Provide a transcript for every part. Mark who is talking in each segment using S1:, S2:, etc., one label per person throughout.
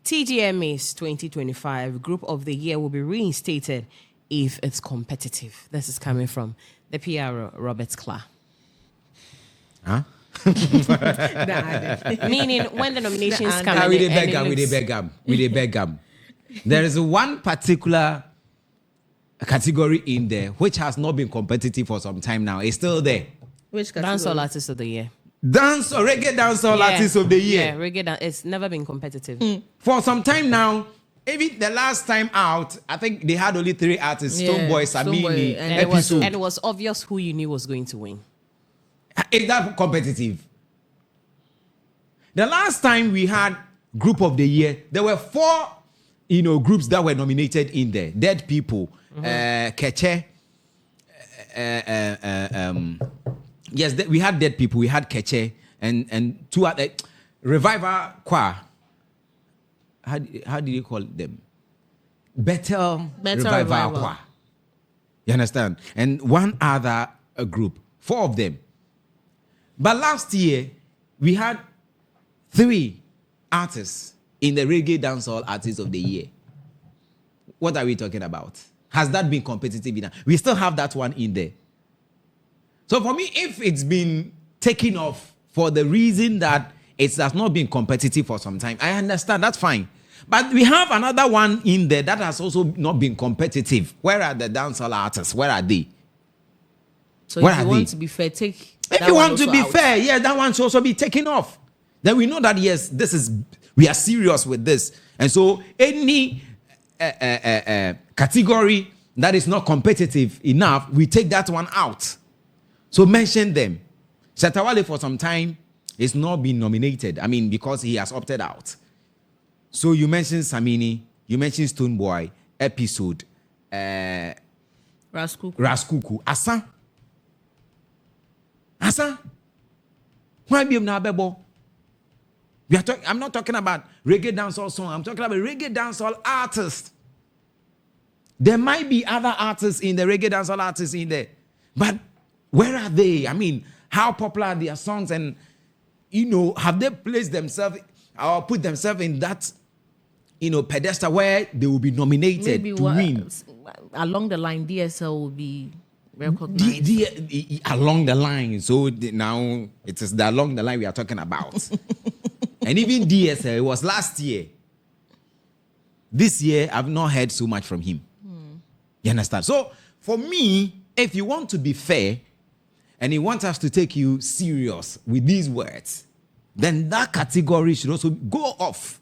S1: TGMA's 2025 Group of the Year will be reinstated if it's competitive. This is coming from the PR Robert Klah.
S2: Huh?
S1: Meaning when the nominations come
S2: We
S1: in,
S2: beg them. There is one particular category in there which has not been competitive for some time now. It's still there.
S3: Which category?
S1: Dancehall Artist of the Year.
S2: Reggae dancehall artist of the year.
S1: Yeah, reggae it's never been competitive.
S2: For some time now, even the last time out, I think they had only 3 artists: Stonebwoy, Samini,
S1: and it was obvious who you knew was going to win.
S2: Is that competitive? The last time we had Group of the Year, there were 4, groups that were nominated in there. Dead People, Keche, yes, we had Dead People, we had Keche, and 2 other Revival Choir. How do you call them? Better Revival Choir. You understand? And 1 other group, 4 of them. But last year, we had 3 artists in the Reggae Dancehall Artist of the Year. What are we talking about? Has that been competitive enough? We still have that one in there. So for me, if it's been taken off for the reason that it has not been competitive for some time, I understand, that's fine. But we have another one in there that has also not been competitive. Where are the dancehall artists? Where are they?
S3: So if you want to be fair,
S2: if you want to be fair, yeah, that one should also be taken off. Then we know that, yes, we are serious with this. And so any category that is not competitive enough, we take that one out. So mention them. Shatawale for some time is not being nominated. I mean, because he has opted out. So you mentioned Samini, you mentioned Stonebwoy, Episode, Raskuku, Asa. Why be na bebo? I'm not talking about reggae dancehall song. I'm talking about reggae dancehall artists. There might be other artists in the reggae dancehall artists in there, but where are they? I mean, how popular are their songs, and have they placed themselves or put themselves in that pedestal where they will be nominated to win?
S3: Along the line, DSL will be recognized.
S2: Along the line. So now it is along the line we are talking about. And even DSL, it was last year. This year, I've not heard so much from him. You understand? So for me, if you want to be fair and you want us to take you serious with these words, then that category should also go off.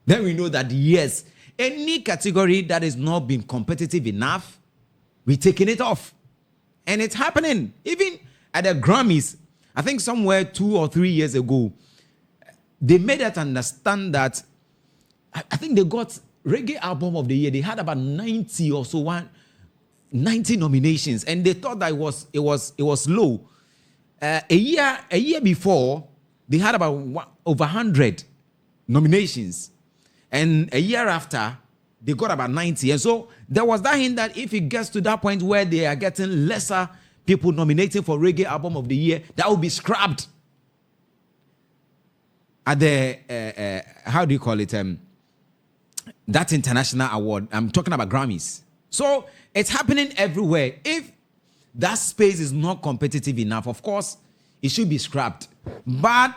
S2: Then we know that, yes, any category that is not being competitive enough, we're taking it off. And it's happening. Even at the Grammys, I think somewhere 2 or 3 years ago, they made us understand that I think they got Reggae Album of the Year. They had about 90 or so, 90 nominations, and they thought that it was low. A year before, they had about over 100 nominations, and a year after, they got about 90. And so there was that hint that if it gets to that point where they are getting lesser people nominating for Reggae Album of the Year, that will be scrapped at the how do you call it? That international award. I'm talking about Grammys. So it's happening everywhere. If that space is not competitive enough, of course, it should be scrapped. But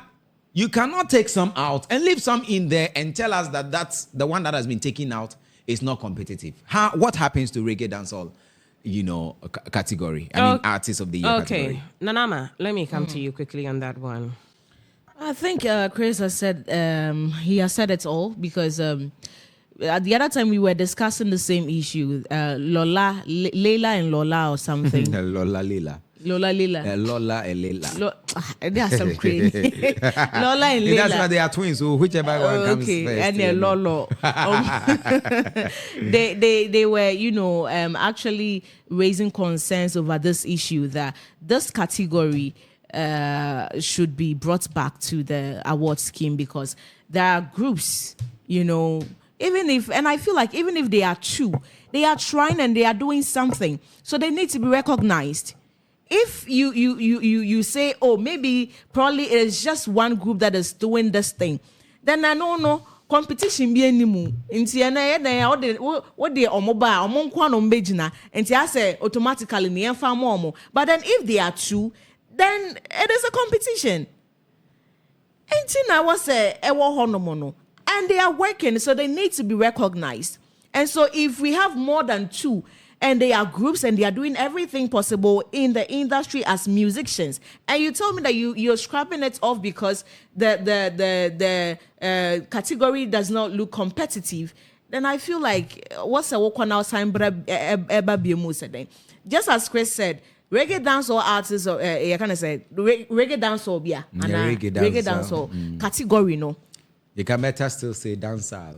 S2: you cannot take some out and leave some in there and tell us that that's the one that has been taken out is not competitive. What happens to reggae dancehall, category? I mean, artist of the year category.
S1: Okay, Nanama, let me come to you quickly on that one.
S3: I think Chris has said he has said it all, because at the other time we were discussing the same issue. Leila and Lola or something.
S2: Lola.
S3: Lola and Leila. They are some crazy. Lola and Leila.
S2: That's why they are twins. So whichever one comes first.
S3: And they're Lolo. They were, actually raising concerns over this issue that this category should be brought back to the award scheme, because there are groups, even if they are true, they are trying and they are doing something, so they need to be recognized. If you say, oh, maybe probably it is just one group that is doing this thing, then I don't know, competition be animu. Inti what they omoba, omonkwa no mbejina, and I say automatically near far more. But then if they are two, then it is a competition. And I was say and they are working, so they need to be recognized. And so if we have more than two, and they are groups and they are doing everything possible in the industry as musicians, and you told me that you're scrapping it off because the category does not look competitive, then I feel like what's a walk on our sign just as Chris said, reggae dancehall artists or you can say reggae dancehall reggae dancehall category no.
S2: You can better still say dancehall.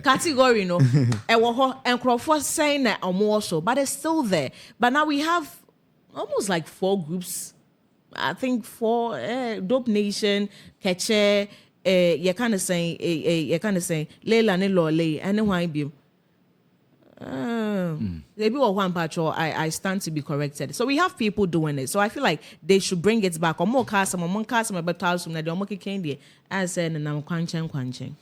S3: Category no and Crawford saying that also, but it's still there. But now we have almost like 4 groups. I think 4 Dope Nation, Keche, you kind of saying Leila ne Lole and why be maybe one patrol I stand to be corrected. So we have people doing it. So I feel like they should bring it back. Or more custom, but house from the Omoki Candy as said and I'm quanching.